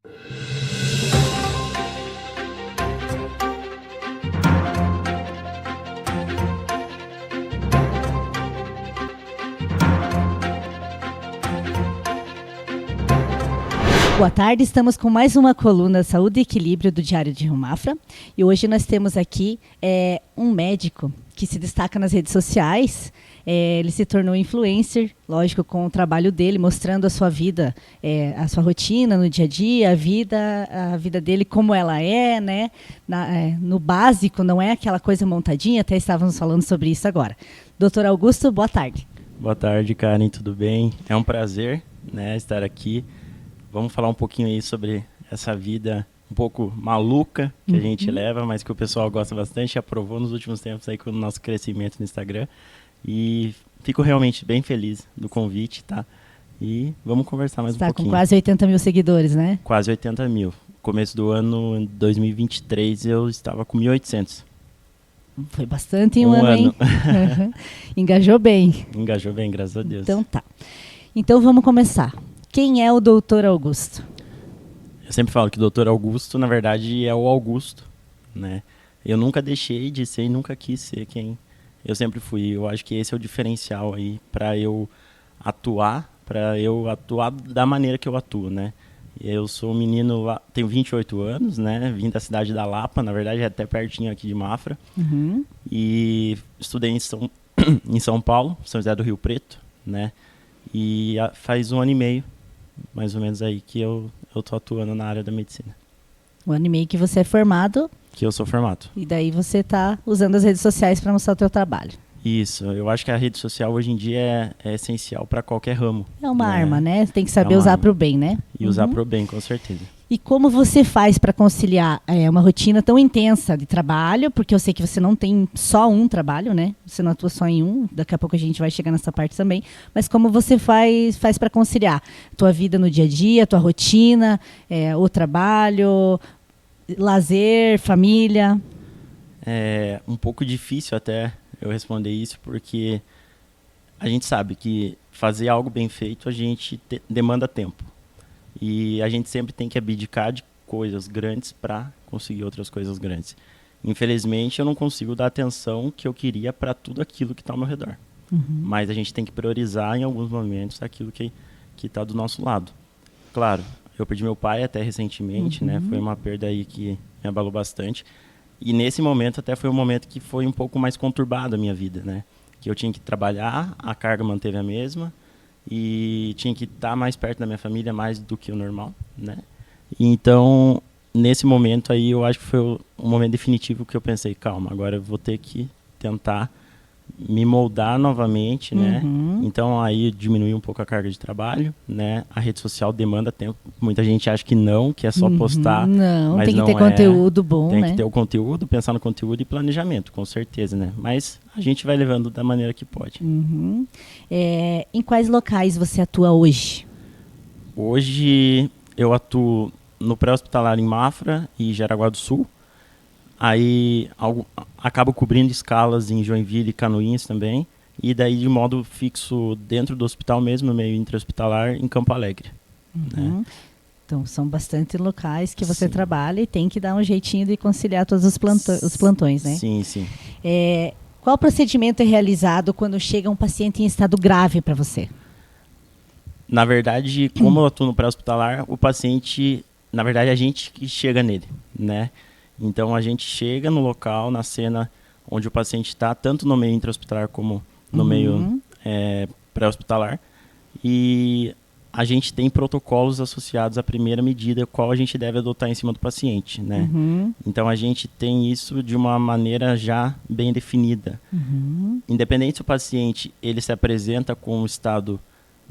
Boa tarde, estamos com mais uma coluna Saúde e Equilíbrio do Diário de Rio Mafra. E hoje nós temos aqui um médico que se destaca nas redes sociais. Ele se tornou influencer, lógico, com o trabalho dele, mostrando a sua vida, a sua rotina no dia a dia, a vida dele como ela é, né? No básico, não é aquela coisa montadinha, até estávamos falando sobre isso agora. Doutor Augusto, boa tarde. Boa tarde, Karen, tudo bem? É um prazer, né, estar aqui. Vamos falar um pouquinho aí sobre essa vida um pouco maluca que a gente leva, mas que o pessoal gosta bastante, aprovou nos últimos tempos aí com o nosso crescimento no Instagram. E fico realmente bem feliz do convite, tá? E vamos conversar mais um pouquinho. Está com quase 80 mil seguidores, né? Quase 80 mil. Começo do ano 2023 eu estava com 1.800. Foi bastante em um ano, hein? Engajou bem. Engajou bem, graças a Deus. Então tá. Então vamos começar. Quem é o Dr. Augusto? Eu sempre falo que Dr. Augusto, na verdade, é o Augusto, né? Eu nunca deixei de ser e nunca quis ser quem eu sempre fui. Eu acho que esse é o diferencial aí para eu atuar da maneira que eu atuo, né? Eu sou um menino, tenho 28 anos, né? Vim da cidade da Lapa, na verdade é até pertinho aqui de Mafra. E estudei em São Paulo, São José do Rio Preto, né? E faz 1 ano e meio, mais ou menos aí, que eu tô atuando na área da medicina. 1 ano e meio que você é formado. Que eu sou formado. E daí você está usando as redes sociais para mostrar o teu trabalho. Isso, eu acho que a rede social hoje em dia é essencial para qualquer ramo. É uma arma, né? Tem que saber usar para o bem, né? E usar para o bem, com certeza. E como você faz para conciliar uma rotina tão intensa de trabalho, porque eu sei que você não tem só um trabalho, né? Você não atua só em um, daqui a pouco a gente vai chegar nessa parte também, mas como você faz para conciliar tua vida no dia a dia, tua rotina, o trabalho, lazer, família? É um pouco difícil até eu responder isso, porque a gente sabe que fazer algo bem feito a gente demanda tempo. E a gente sempre tem que abdicar de coisas grandes para conseguir outras coisas grandes. Infelizmente, eu não consigo dar a atenção que eu queria para tudo aquilo que está ao meu redor. Mas a gente tem que priorizar em alguns momentos aquilo que está do nosso lado. Claro, eu perdi meu pai até recentemente, né? Foi uma perda aí que me abalou bastante. E nesse momento até foi um momento que foi um pouco mais conturbado a minha vida, né? Que eu tinha que trabalhar, a carga manteve a mesma. E tinha que estar mais perto da minha família, mais do que o normal, né? Então, nesse momento aí, eu acho que foi o momento definitivo que eu pensei, calma, agora eu vou ter que tentar me moldar novamente, né? Então, aí diminuir um pouco a carga de trabalho, né? A rede social demanda tempo. Muita gente acha que não, que é só postar. Não, mas tem que não ter conteúdo bom, tem né? que ter o conteúdo, pensar no conteúdo e planejamento, com certeza, né? Mas a gente vai levando da maneira que pode. Em quais locais você atua hoje? Hoje eu atuo no pré-hospitalar em Mafra e Jaraguá do Sul. Aí acabo cobrindo escalas em Joinville e Canoinhas também. E daí de modo fixo dentro do hospital mesmo, no meio intra-hospitalar, em Campo Alegre. Né? Então são bastante locais que você Sim. trabalha e tem que dar um jeitinho de conciliar todos os plantões, né? Sim, sim. Qual procedimento é realizado quando chega um paciente em estado grave para você? Na verdade, como eu atuo no pré-hospitalar, o paciente, na verdade, a gente que chega nele, né? Então, a gente chega no local, na cena onde o paciente está, tanto no meio intra-hospitalar como no meio pré-hospitalar. E a gente tem protocolos associados à primeira medida, qual a gente deve adotar em cima do paciente, né? Então, a gente tem isso de uma maneira já bem definida. Independente se o paciente ele se apresenta com um estado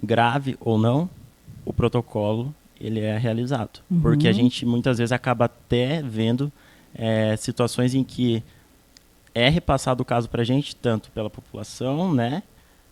grave ou não, o protocolo ele é realizado. Porque a gente muitas vezes acaba até vendo situações em que é repassado o caso para a gente, tanto pela população, né,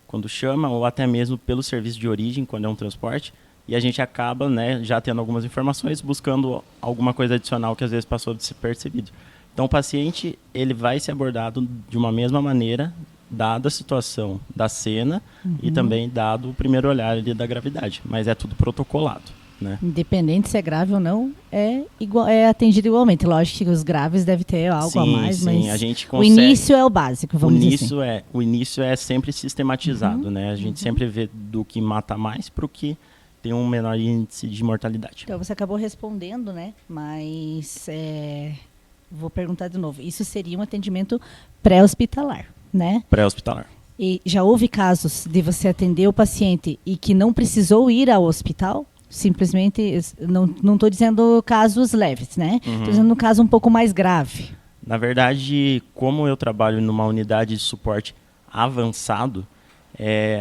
quando chama, ou até mesmo pelo serviço de origem, quando é um transporte, e a gente acaba, né, já tendo algumas informações, buscando alguma coisa adicional que às vezes passou despercebido. Então o paciente ele vai ser abordado de uma mesma maneira, dada a situação da cena e também dado o primeiro olhar ali da gravidade, mas é tudo protocolado. né? Independente se é grave ou não, é atendido igualmente. Lógico que os graves devem ter algo a mais, mas a gente o consegue, início é o básico, vamos dizer assim. O início é sempre sistematizado, né? A gente sempre vê do que mata mais para o que tem um menor índice de mortalidade. Então, você acabou respondendo, né? Mas vou perguntar de novo. Isso seria um atendimento pré-hospitalar, né? Pré-hospitalar. E já houve casos de você atender o paciente e que não precisou ir ao hospital? Simplesmente, não estou dizendo casos leves, né? Estou dizendo um caso um pouco mais grave. Na verdade, como eu trabalho numa unidade de suporte avançado,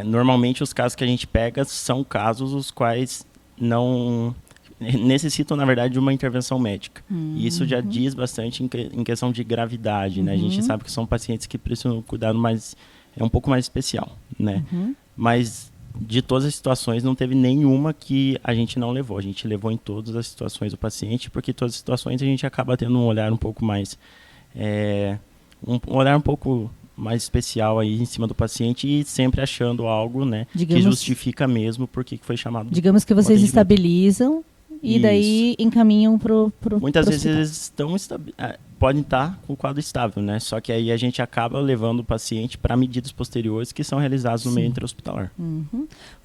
normalmente os casos que a gente pega são casos os quais não necessitam, na verdade, de uma intervenção médica. E isso já diz bastante em questão de gravidade, né? A gente sabe que são pacientes que precisam de um cuidado um pouco mais especial, né? Mas de todas as situações, não teve nenhuma que a gente não levou. A gente levou em todas as situações do paciente, porque todas as situações a gente acaba tendo um olhar um pouco mais... um olhar um pouco mais especial aí em cima do paciente e sempre achando algo, né, que justifica mesmo por que foi chamado. Digamos que vocês estabilizam e daí encaminham pro muitas vezes eles podem estar com o quadro estável, né? Só que aí a gente acaba levando o paciente para medidas posteriores que são realizadas no meio intra-hospitalar.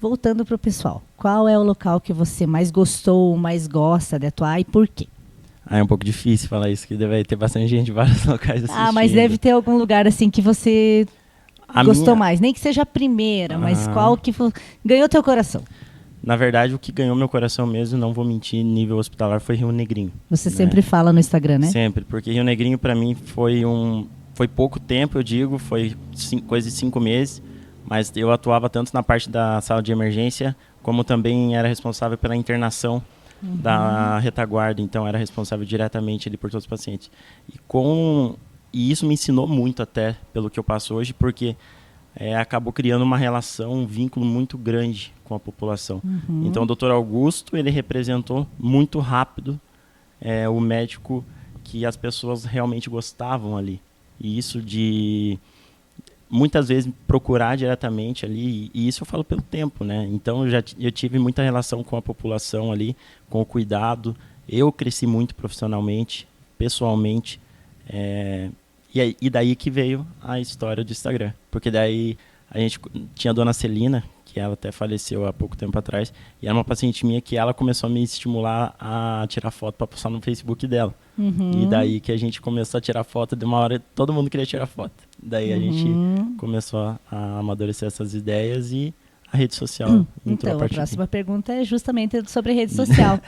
Voltando para o pessoal, qual é o local que você mais gostou, mais gosta de atuar e por quê? É um pouco difícil falar isso, que deve ter bastante gente em vários locais assistindo. Mas deve ter algum lugar assim que você gostou mais, nem que seja a primeira, mas qual que ganhou teu coração? Na verdade, o que ganhou meu coração mesmo, não vou mentir, nível hospitalar, foi Rio Negrinho. Você sempre fala no Instagram, né? Sempre, porque Rio Negrinho para mim foi pouco tempo, eu digo, foi coisa de 5 meses, mas eu atuava tanto na parte da sala de emergência, como também era responsável pela internação da retaguarda, então era responsável diretamente ali por todos os pacientes. E isso me ensinou muito até, pelo que eu passo hoje, porque acabou criando uma relação, um vínculo muito grande com a população. Então o Dr. Augusto, ele representou muito rápido o médico que as pessoas realmente gostavam ali. E isso de muitas vezes procurar diretamente ali, e isso eu falo pelo tempo, né? Então eu tive muita relação com a população ali, com o cuidado. Eu cresci muito profissionalmente, pessoalmente, e daí que veio a história do Instagram. Porque daí a gente tinha a dona Celina, que ela até faleceu há pouco tempo atrás, e era uma paciente minha que ela começou a me estimular a tirar foto para postar no Facebook dela. E daí que a gente começou a tirar foto, de uma hora todo mundo queria tirar foto. Daí a gente começou a amadurecer essas ideias e a rede social entrou a partir a próxima pergunta é justamente sobre rede social.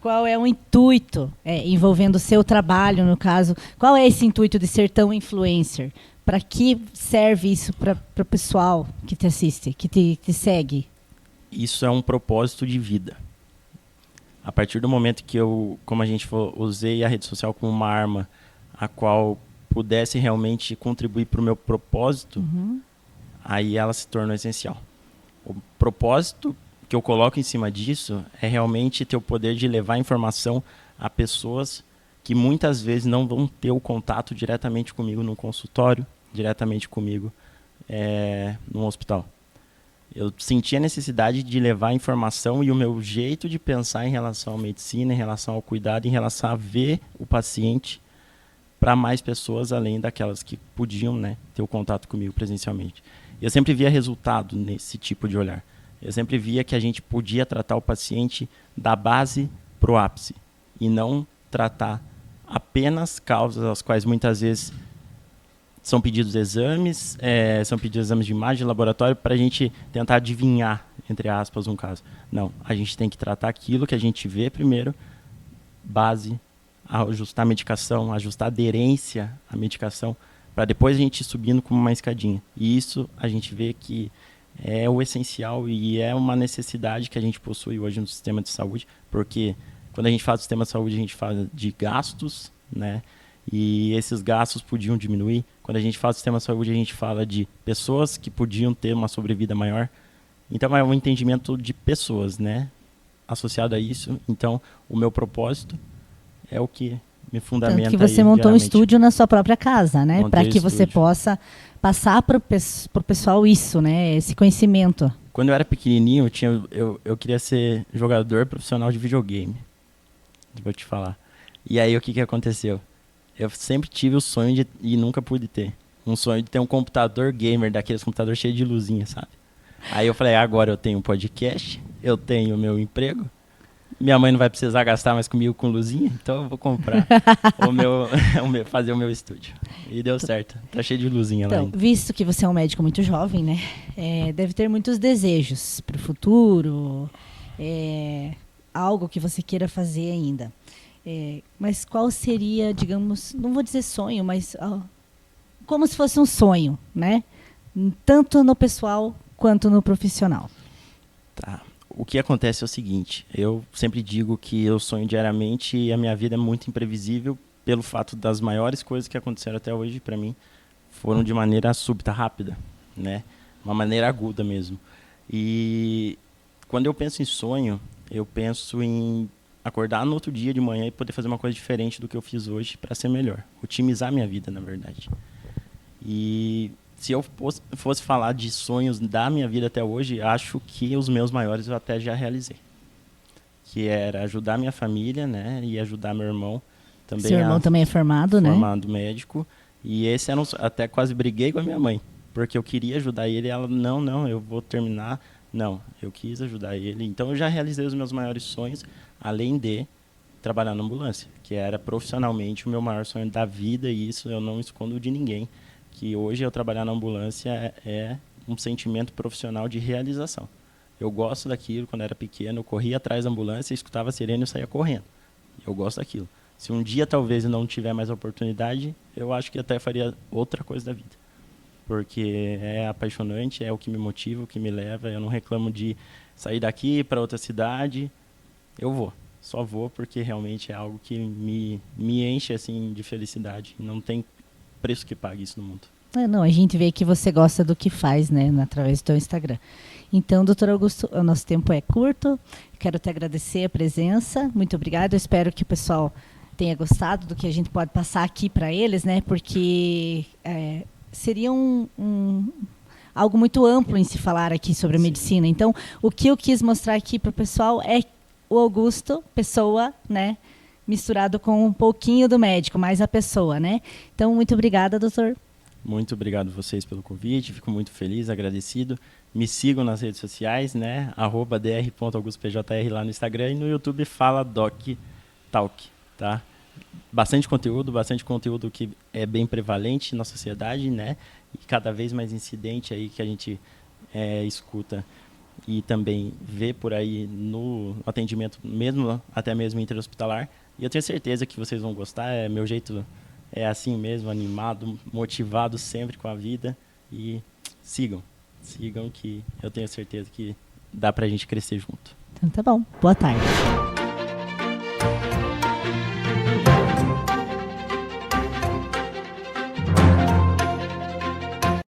Qual é o intuito envolvendo o seu trabalho, no caso? Qual é esse intuito de ser tão influencer? Para que serve isso para o pessoal que te assiste, que te segue? Isso é um propósito de vida. A partir do momento que eu, como a gente falou, usei a rede social como uma arma a qual pudesse realmente contribuir para o meu propósito, aí ela se tornou essencial. O propósito que eu coloco em cima disso é realmente ter o poder de levar informação a pessoas que muitas vezes não vão ter o contato diretamente comigo no consultório, diretamente comigo no hospital. Eu senti a necessidade de levar a informação e o meu jeito de pensar em relação à medicina, em relação ao cuidado, em relação a ver o paciente para mais pessoas, além daquelas que podiam, né, ter o contato comigo presencialmente. Eu sempre via resultado nesse tipo de olhar. Eu sempre via que a gente podia tratar o paciente da base para o ápice e não tratar apenas causas às quais muitas vezes são pedidos exames, são pedidos exames de imagem de laboratório para a gente tentar adivinhar, entre aspas, um caso. Não, a gente tem que tratar aquilo que a gente vê primeiro, base, ajustar a medicação, ajustar a aderência à medicação, para depois a gente ir subindo como uma escadinha. E isso a gente vê que é o essencial e é uma necessidade que a gente possui hoje no sistema de saúde, porque quando a gente fala do sistema de saúde, a gente fala de gastos, né? E esses gastos podiam diminuir. Quando a gente fala do sistema de saúde, a gente fala de pessoas que podiam ter uma sobrevida maior. Então, é um entendimento de pessoas, né? Associado a isso. Então, o meu propósito é o que me fundamenta. Tanto que você montou um estúdio na sua própria casa, né? Para que você estúdio. possa passar para o pessoal isso, né? Esse conhecimento. Quando eu era pequenininho, eu queria ser jogador profissional de videogame. Vou te falar. E aí, o que aconteceu? Eu sempre tive o sonho e nunca pude ter. Um sonho de ter um computador gamer, daqueles computadores cheios de luzinha, sabe? Aí eu falei, agora eu tenho um podcast, eu tenho o meu emprego, minha mãe não vai precisar gastar mais comigo com luzinha, então eu vou comprar fazer o meu estúdio. E deu certo, tá cheio de luzinha lá Então, ainda. visto que você é um médico muito jovem, né? Deve ter muitos desejos para o futuro, algo que você queira fazer ainda. Mas qual seria, digamos, não vou dizer sonho, mas como se fosse um sonho, né? Tanto no pessoal quanto no profissional. Tá. O que acontece é o seguinte, eu sempre digo que eu sonho diariamente e a minha vida é muito imprevisível pelo fato das maiores coisas que aconteceram até hoje para mim foram de maneira súbita, rápida, né? Uma maneira aguda mesmo. E quando eu penso em sonho, eu penso em acordar no outro dia de manhã e poder fazer uma coisa diferente do que eu fiz hoje para ser melhor. Otimizar minha vida, na verdade. E se eu fosse falar de sonhos da minha vida até hoje, acho que os meus maiores eu até já realizei. Que era ajudar minha família, né? E ajudar meu irmão. Também Seu irmão também é formado, né? Formado médico. E esse era até quase briguei com a minha mãe. Porque eu queria ajudar ele e ela, não, eu vou terminar. Não, eu quis ajudar ele. Então eu já realizei os meus maiores sonhos, além de trabalhar na ambulância, que era profissionalmente o meu maior sonho da vida, e isso eu não escondo de ninguém. Que hoje eu trabalhar na ambulância é um sentimento profissional de realização. Eu gosto daquilo, quando era pequeno, eu corria atrás da ambulância, escutava a sirene e eu saía correndo. Eu gosto daquilo. Se um dia talvez eu não tiver mais oportunidade, eu acho que até faria outra coisa da vida. Porque é apaixonante, é o que me motiva, o que me leva. Eu não reclamo de sair daqui para outra cidade. Eu vou. Só vou porque realmente é algo que me enche assim, de felicidade. Não tem preço que pague isso no mundo. Não, a gente vê que você gosta do que faz, né, através do teu Instagram. Então, doutor Augusto, o nosso tempo é curto. Quero te agradecer a presença. Muito obrigada. Eu espero que o pessoal tenha gostado do que a gente pode passar aqui para eles, né, porque seria algo muito amplo em se falar aqui sobre a medicina. Então, o que eu quis mostrar aqui para o pessoal é o Augusto, pessoa, né, misturado com um pouquinho do médico, mais a pessoa, né? Então, muito obrigada, doutor. Muito obrigado a vocês pelo convite, fico muito feliz, agradecido. Me sigam nas redes sociais, né? @dr.augustopjr lá no Instagram e no YouTube Fala Doc Talk, tá? Bastante conteúdo que é bem prevalente na sociedade, né? E cada vez mais incidente aí que a gente escuta e também vê por aí no atendimento, até mesmo interhospitalar. E eu tenho certeza que vocês vão gostar, meu jeito é assim mesmo, animado, motivado sempre com a vida. E sigam que eu tenho certeza que dá pra gente crescer junto. Então tá bom. Boa tarde.